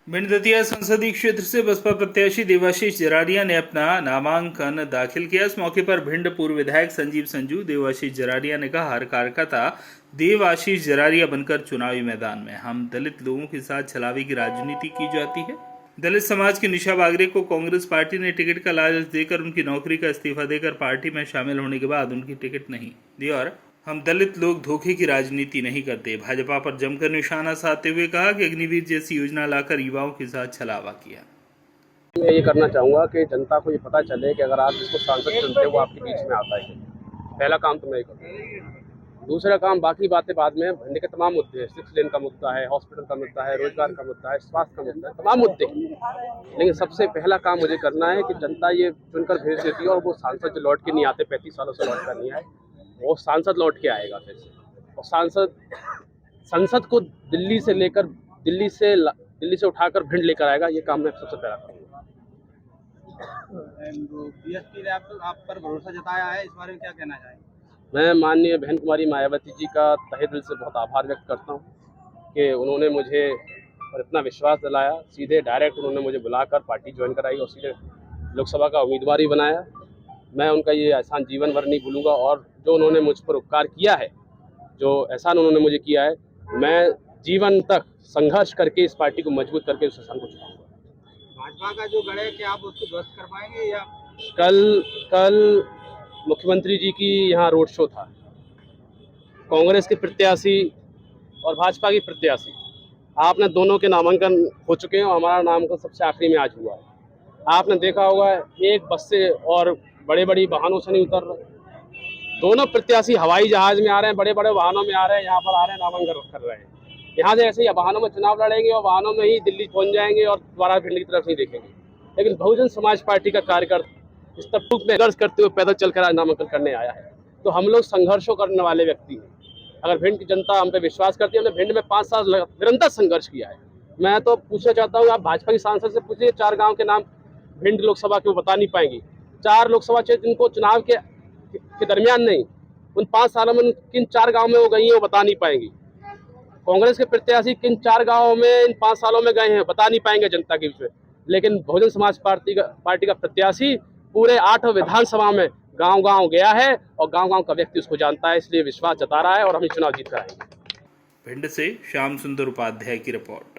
भिंड दतिया संसदीय क्षेत्र से बसपा प्रत्याशी देवाशीष जरारिया ने अपना नामांकन दाखिल किया। इस मौके पर भिंड पूर्व विधायक संजीव संजू देवाशीष जरारिया ने कहा, हर कार्यकर्ता देवाशीष जरारिया बनकर चुनावी मैदान में। हम दलित लोगों के साथ छलावे की राजनीति की जाती है। दलित समाज की निशा बागरे को कांग्रेस पार्टी ने टिकट का लालच देकर उनकी नौकरी का इस्तीफा देकर पार्टी में शामिल होने के बाद उनकी टिकट नहीं दी और हम दलित लोग धोखे की राजनीति नहीं करते। भाजपा पर जमकर निशाना साधते हुए कहा कि अग्निवीर जैसी योजना लाकर युवाओं के साथ छलावा किया। मैं ये करना चाहूँगा कि जनता को ये पता चले कि अगर आप जिसको सांसद चुनते हो वो आपके बीच में आता है। पहला काम तो मैं ये करूँगा। दूसरा काम, बाकी बातें बाद में। भिंड के तमाम मुद्दे हैं, 6 लेन का मुद्दा है, हॉस्पिटल का मुद्दा है, रोजगार का मुद्दा है, स्वास्थ्य का मुद्दा है, तमाम मुद्दे। लेकिन सबसे पहला काम मुझे करना है कि जनता ये चुनकर भेज देती है और वो सांसद जो लौट के नहीं आते, 35 सालों से लौट कर नहीं आए, वो सांसद लौट के आएगा फिर से। और संसद को दिल्ली से उठाकर भिंड लेकर आएगा। ये काम मैं सबसे पहला करूँगा। बीएसपी ने आप पर भरोसा जताया है, इस बारे में क्या कहना चाहेंगे? मैं माननीय बहन कुमारी मायावती जी का तहे दिल से बहुत आभार व्यक्त करता हूँ कि उन्होंने मुझे और इतना विश्वास दिलाया। सीधे डायरेक्ट उन्होंने मुझे बुलाकर पार्टी ज्वाइन कराई और सीधे लोकसभा का उम्मीदवार ही बनाया। मैं उनका ये एहसान जीवन भर नहीं भूलूंगा और जो उन्होंने मुझ पर उपकार किया है, जो एहसान उन्होंने मुझे किया है, मैं जीवन तक संघर्ष करके इस पार्टी को मजबूत करके उस एहसान को चुकाऊंगा। भाजपा का जो गढ़ है, क्या आप उसको ध्वस्त कर पाएंगे? या कल मुख्यमंत्री जी की यहाँ रोड शो था। कांग्रेस के प्रत्याशी और भाजपा की प्रत्याशी, आपने दोनों के नामांकन हो चुके हैं और हमारा नामांकन सबसे आखिरी में आज हुआ है। आपने देखा होगा एक बस से और बड़े वाहनों से नहीं उतर रहे। दोनों प्रत्याशी हवाई जहाज में आ रहे हैं, बड़े वाहनों में आ रहे हैं, यहाँ पर आ रहे हैं, नामांकन कर रहे हैं। यहाँ से ऐसे ही वाहनों में चुनाव लड़ेंगे और वाहनों में ही दिल्ली पहुँच जाएंगे और दोबारा भिंड की तरफ नहीं देखेंगे। लेकिन बहुजन समाज पार्टी का कार्यकर्ता इस तबूक में संघर्ष करते हुए पैदल चलकर आज नामांकन करने आया है। तो हम लोग संघर्षों करने वाले व्यक्ति हैं। अगर भिंड की जनता हम पे विश्वास करती है, हमने भिंड में 5 साल निरंतर संघर्ष किया है। मैं तो पूछना चाहता हूँ, आप भाजपा की सांसद से पूछिए, 4 गांव के नाम भिंड लोकसभा के वो बता नहीं पाएंगी। 4 लोकसभा क्षेत्र जिनको चुनाव के दरमियान नहीं, उन 5 सालों में किन 4 गाँव में वो गई हैं वो बता नहीं पाएंगी। कांग्रेस के प्रत्याशी किन 4 गाँवों में इन 5 सालों में गए हैं बता नहीं पाएंगे जनता के बीच में। लेकिन बहुजन समाज पार्टी का प्रत्याशी पूरे 8 विधानसभा में गांव गया है और गांव का व्यक्ति उसको जानता है, इसलिए विश्वास जता रहा है और हम चुनाव जीत कर आएंगे। भिंड से श्याम सुंदर उपाध्याय की रिपोर्ट।